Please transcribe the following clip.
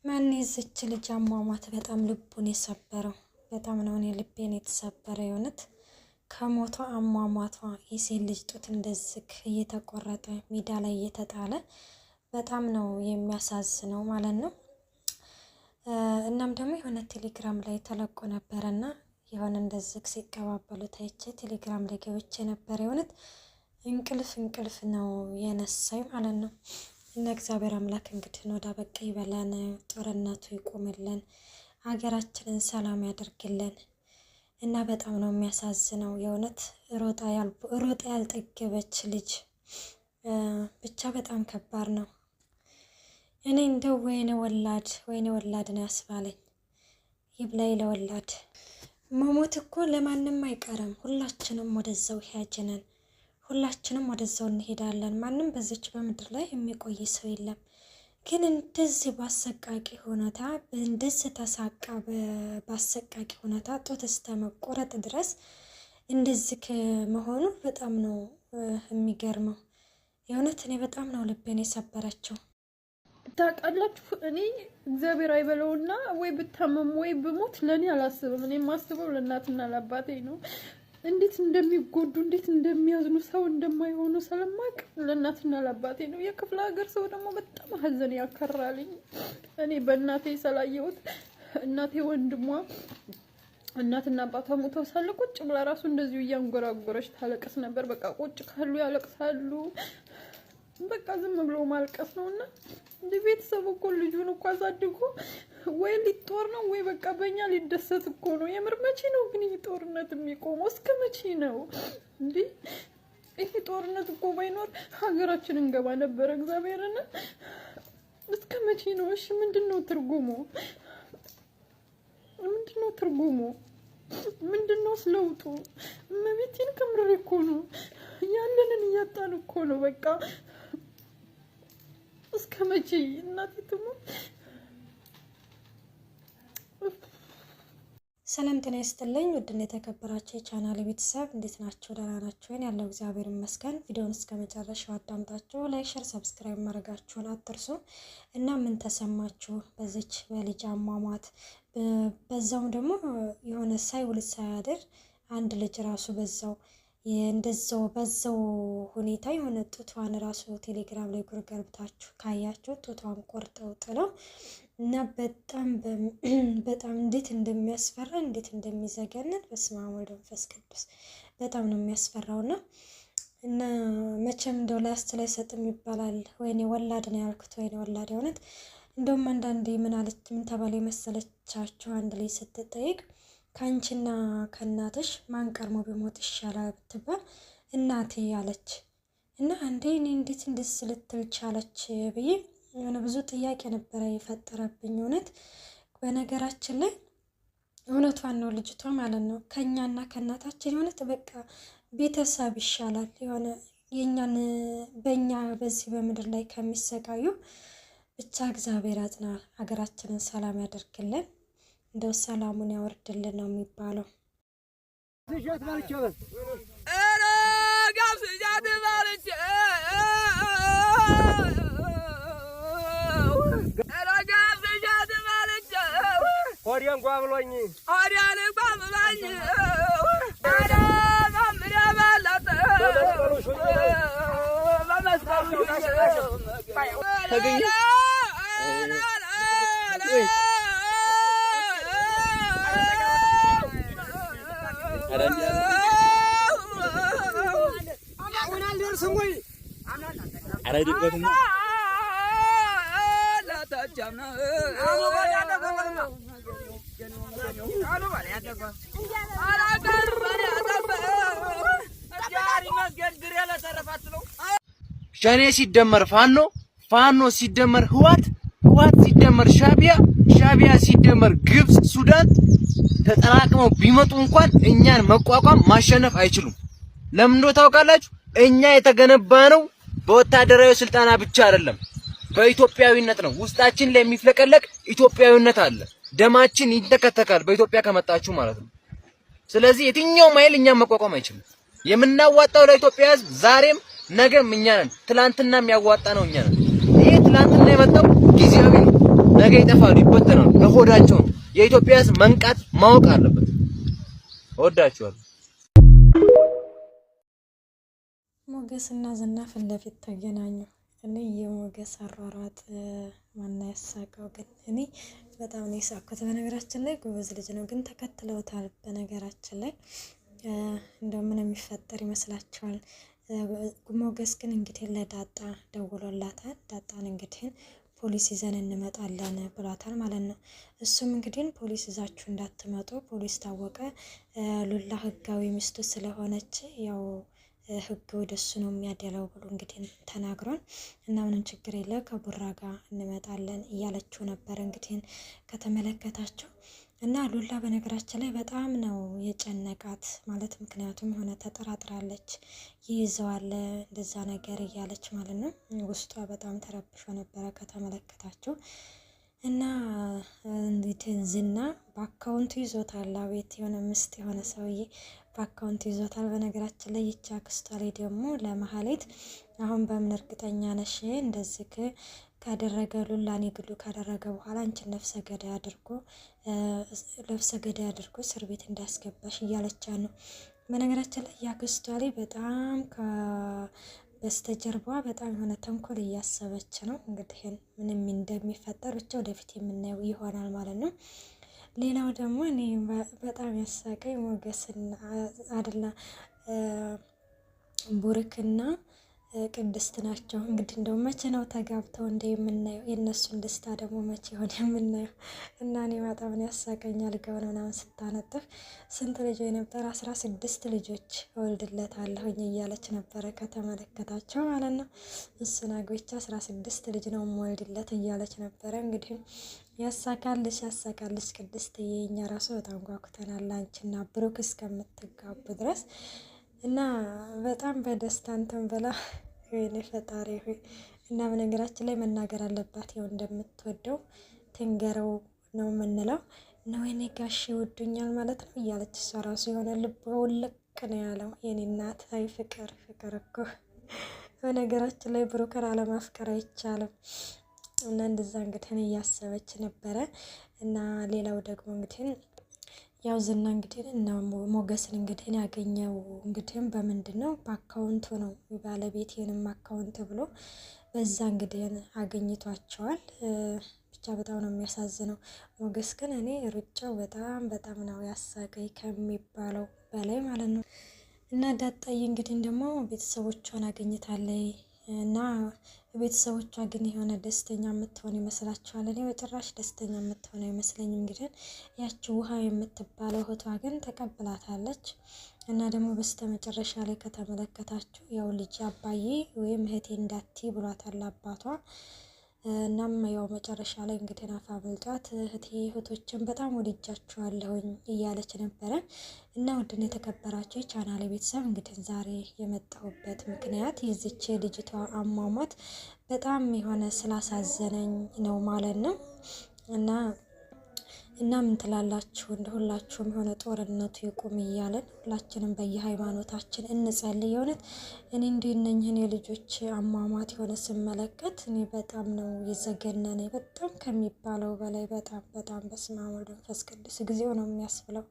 ማን ይዝች ልጅ አሟሟት በጣም ልቡን የሰበረው በጣም ነው እኔ ልቤን የተሰበረ የሆነት ከሞቷ አሟሟቷ የሴት ልጅ ጡት እንደዝክ እየተቆረጠ ሜዳ ላይ እየተጣለ በጣም ነው የሚያሳዝነው ማለት ነው። እናም ደግሞ የሆነ ቴሌግራም ላይ ተለቆ ነበርና የሆነ እንደዝክ ሲቀባበሉ ታይቼ ቴሌግራም ላይ ገብቼ ነበር የሆነት እንቅልፍ ነው የነሳይ ማለት ነው። እና እግዚአብሔር አምላክ እንግዲህ ነው ዳበቀ ይበላን ጦርነቱ ይቆምልን ሀገራችንን ሰላም ያደርግልን። እና በጣም ነው የሚያሳዝነው የሆነት ሮጣ ያልጠገበች ልጅ ብቻ በጣም ከባድ ነው። እኔ እንደው ወይኔ ወላድ ነው ያስባለኝ ይብላይ ለወላድ መሞት እኮ ለማንም አይቀርም። ሁላችንም ወደዛው ያጀነን ሁላችንም ወደዛው እንሄዳለን። ማንም በዚች በመድር ላይ የሚቆይ ሰው የለም። ግን እንደዚህ ባሰቃቂ ሁኔታ እንደዚህ ተሳቃ ባሰቃቂ ሁኔታ ጡት እስከ መቆረጥ ድረስ እንደዚህ መሆኑ በጣም ነው የሚገርመው። የእውነት እኔ በጣም ነው ልቤን የሰበረችው። ታውቃላችሁ እኔ እግዚአብሔር አይበለውና ወይ ብታመም ወይ ብሞት ለኔ አላስብም። እኔ ማስበው ለእናትና ለአባቴ ነው። እንዴት እንደሚጎዱ እንዴት እንደሚያዝኑ ሰው እንደማይሆኑ ስለማቅ ለእናትና ለአባቴ ነው። የክፍለ ሀገር ሰው ደግሞ በጣም ሀዘን ያከራልኝ። እኔ በእናቴ ሰላየሁት እናቴ ወንድሟ እናትና አባቷ ሞተው ሳለ ቁጭ ብላ ራሱ እንደዚሁ እያንጎራጎረች ታለቅስ ነበር። በቃ ቁጭ ካሉ ያለቅሳሉ። በቃ ዝም ብሎ ማልቀስ ነውና እንደ ቤተሰብ እኮ ልጁን እኮ አሳድጎ ወይ ሊጦር ነው ወይ በቃ በእኛ ሊደሰት እኮ ነው። የምር መቼ ነው ግን ይሄ ጦርነት የሚቆመው? እስከ መቼ ነው እንዴ? ይሄ ጦርነት እኮ ባይኖር ሀገራችን እንገባ ነበር። እግዚአብሔርን እስከ መቼ ነው? እሺ ምንድነው ትርጉሙ? ምንድነው ስለውጡ? መቤቴን ከምር እኮ ነው ያለንን እያጣን እኮ ነው። በቃ እስከ መቼ እናቴ ትሞት? ሰላም ጤና ይስጥልኝ ውድና የተከበራችሁ የቻናሌ ቤተሰብ እንዴት ናችሁ? ደህና ናችሁ? ያለው እግዚአብሔር ይመስገን። ቪዲዮውን እስከ መጨረሻው አዳምጣችሁ ላይክ፣ ሼር፣ ሰብስክራይብ ማድረጋችሁን አትርሱ። እና ምን ተሰማችሁ በዚች በልጅ አሟሟት? በዛው ደግሞ የሆነ ሳይውል ሳያድር አንድ ልጅ ራሱ በዛው ሁኔታ የሆነ ጡቷን ራሱ ቴሌግራም ላይ ገብታችሁ ካያችሁ ጡቷን ቆርጠው ጥለው እና በጣም እንዴት እንደሚያስፈራ እንዴት እንደሚዘገንን በስመ አብ ወወልድ ወመንፈስ ቅዱስ በጣም ነው የሚያስፈራውና እና መቼም እንደው ላስት ላይ ሰጥም ይባላል። ወይኔ ወላድ ነው ያልኩት ወይኔ ወላድ የሆነት እንደውም አንዳንዴ ምን ተባለ መሰለቻችሁ አንድ ላይ ስትጠይቅ ካንቺና ከናትሽ ማን ቀርሞ ቢሞት ይሻላል ብትባል እናቴ ያለች እና አንዴ እኔ እንዴት እንደስ ልትል ቻለች ብዬ የሆነ ብዙ ጥያቄ ነበር የፈጠረብኝ። እውነት በነገራችን ላይ እውነቷን ነው ልጅቷ ማለት ነው። ከኛና ከናታችን የሆነት በቃ ቤተሰብ ይሻላል። የሆነ የኛን በእኛ በዚህ በምድር ላይ ከሚሰቃዩ ብቻ እግዚአብሔር ያጽና፣ ሀገራችንን ሰላም ያደርግልን፣ እንደው ሰላሙን ያወርድልን ነው የሚባለው። ሆዲያን ጓብሎኝ ተገኘ ሸኔ ሲደመር ፋኖ ሲደመር ህዋት ሲደመር ሻቢያ ሲደመር ግብጽ ሱዳን ተጠራቅመው ቢመጡ እንኳን እኛን መቋቋም ማሸነፍ አይችሉም። ለምን እንደው ታውቃላችሁ? እኛ የተገነባነው በወታደራዊ ስልጣና ብቻ አይደለም፣ በኢትዮጵያዊነት ነው። ውስጣችን ላይ የሚፍለቀለቅ ኢትዮጵያዊነት አለ። ደማችን ይንተከተካል በኢትዮጵያ ከመጣችሁ ማለት ነው። ስለዚህ የትኛውም ኃይል እኛን መቋቋም አይችልም። የምናዋጣው ለኢትዮጵያ ህዝብ ዛሬም ነገም እኛ ነን። ትላንትና የሚያዋጣ ነው እኛ ነን። ይሄ ትላንትና የመጣው ነገ ይጠፋሉ፣ ይበተናሉ። ለሆዳቸው ነው። የኢትዮጵያ ሕዝብ መንቃት ማወቅ አለበት። እወዳቸዋለሁ። ሞገስ እና ዝና ፊት ለፊት ተገናኙ። እኔ የሞገስ አሯሯጥ ማን ያሳቀው ግን እኔ በጣም ነው የሳኩት። በነገራችን ላይ ጎበዝ ልጅ ነው፣ ግን ተከትለውታል። በነገራችን ላይ እንደው ምን የሚፈጠር ይመስላችኋል? ሞገስ ግን እንግዲህ ለዳጣ ደውሎላታል። ዳጣን እንግዲህ ፖሊስ ይዘን እንመጣለን ብሏታል ማለት ነው። እሱም እንግዲህ ፖሊስ ይዛችሁ እንዳትመጡ፣ ፖሊስ ታወቀ ሉላ ህጋዊ ሚስቱ ስለሆነች ያው ህግ ወደሱ ነው የሚያደላው ብሎ እንግዲህ ተናግሯል። እና ምንም ችግር የለ ከቡራ ጋር እንመጣለን እያለችው ነበር እንግዲህ ከተመለከታቸው። እና ሉላ በነገራችን ላይ በጣም ነው የጨነቃት ማለት ምክንያቱም የሆነ ተጠራጥራለች፣ ይይዘዋል እንደዛ ነገር እያለች ማለት ነው። ውስጧ በጣም ተረብሾ ነበረ ከተመለከታቸው። እና እንዴት ዝና በአካውንቱ ይዞታል። አቤት የሆነ ምስት የሆነ ሰውዬ በአካውንቱ ይዞታል። በነገራችን ላይ ይቻ ክስቷ ላይ ደግሞ ለመሀሌት አሁን በምን እርግጠኛ ነሽ እንደዚህ ካደረገ ሉላኔ ግሉ ካደረገ በኋላ አንቺን ነፍሰ ገዳይ አድርጎ እስር ቤት እንዳስገባሽ እያለቻ ነው። በነገራችን ላይ ያክስቷ ላይ በጣም በስተጀርባ በጣም የሆነ ተንኮል እያሰበች ነው። እንግዲህ ምንም እንደሚፈጠር ብቻ ወደፊት የምናየው ይሆናል ማለት ነው። ሌላው ደግሞ እኔ በጣም ያሳቀኝ ሞገስና አይደለ ቡርክና ቅድስት ናቸው። እንግዲህ እንደው መቼ ነው ተጋብተው የምናየው? የእነሱን ደስታ ደግሞ መቼ ሆነ የምናየው? እና እኔ በጣም ያሳቀኛል። ገውን ምናምን ስታነጥፍ ስንት ልጆች ነበር? 16 ልጆች እወልድለታለሁኝ እያለች ነበረ ከተመለከታቸው ማለት ነው። እሱን አግብቼ 16 ልጅ ነው የምወልድለት እያለች ነበረ። እንግዲህ ያሳካልሽ ቅድስትዬ፣ እኛ ራሱ በጣም ጓጉተናል አንቺና ብሩክ እስከምትጋቡ ድረስ እና በጣም በደስታ እንትን ብላ ወይኔ ፈጣሪ ሆይ። እና በነገራችን ላይ መናገር አለባት ያው እንደምትወደው ትንገረው ነው የምንለው። እና ወይኔ ጋሽ ይወዱኛል ማለት ነው እያለች እሷ ራሱ የሆነ ልቧ ውልቅ ነው ያለው። የኔ እናት አይ ፍቅር እኮ በነገራችን ላይ ብሩክን አለማፍቀር አይቻልም። እና እንደዛ እንግዲህ እያሰበች ነበረ። እና ሌላው ደግሞ እንግዲህ ያው ዝና እንግዲህ እና ሞገስን እንግዲህ ያገኘው እንግዲህ በምንድን ነው? በአካውንቱ ነው። ባለቤቴንም አካውንት ብሎ በዛ እንግዲህ አገኝቷቸዋል። ብቻ በጣም ነው የሚያሳዝነው። ሞገስ ግን እኔ ሩጫው በጣም ነው ያሳቀኝ ከሚባለው በላይ ማለት ነው። እና ዳጣዬ እንግዲህ ደግሞ ቤተሰቦቿን አገኝታለች። እና ቤተሰቦቿ ግን የሆነ ደስተኛ የምትሆን ይመስላችኋል? እኔ በጭራሽ ደስተኛ የምትሆን አይመስለኝም። እንግዲህ ያቺ ውሃ የምትባለው እህቷ ግን ተቀብላታለች። እና ደግሞ በስተ መጨረሻ ላይ ከተመለከታችሁ ያው ልጅ አባዬ ወይም እህቴ እንዳቲ ብሏታል አባቷ። እናም ያው መጨረሻ ላይ እንግዲህ ናፋ በልጧት እህቶችን በጣም ወድጃችኋለሁኝ እያለች ነበረ። እና ውድን የተከበራችሁ የቻናሌ ቤተሰብ እንግዲህ ዛሬ የመጣሁበት ምክንያት የዚች ልጅቷ አሟሟት በጣም የሆነ ስላሳዘነኝ ነው ማለት ነው። እና ምን ትላላችሁ? እንደ ሁላችሁም የሆነ ጦርነቱ ይቁም እያለን ሁላችንም በየሃይማኖታችን እንጸልይ። የሆነት እኔ እንዲነኝህን የልጆች አሟሟት የሆነ ስመለከት እኔ በጣም ነው የዘገነነ፣ በጣም ከሚባለው በላይ በጣም በስመ አብ ወወልድ ወመንፈስ ቅዱስ ጊዜው ነው የሚያስብለው።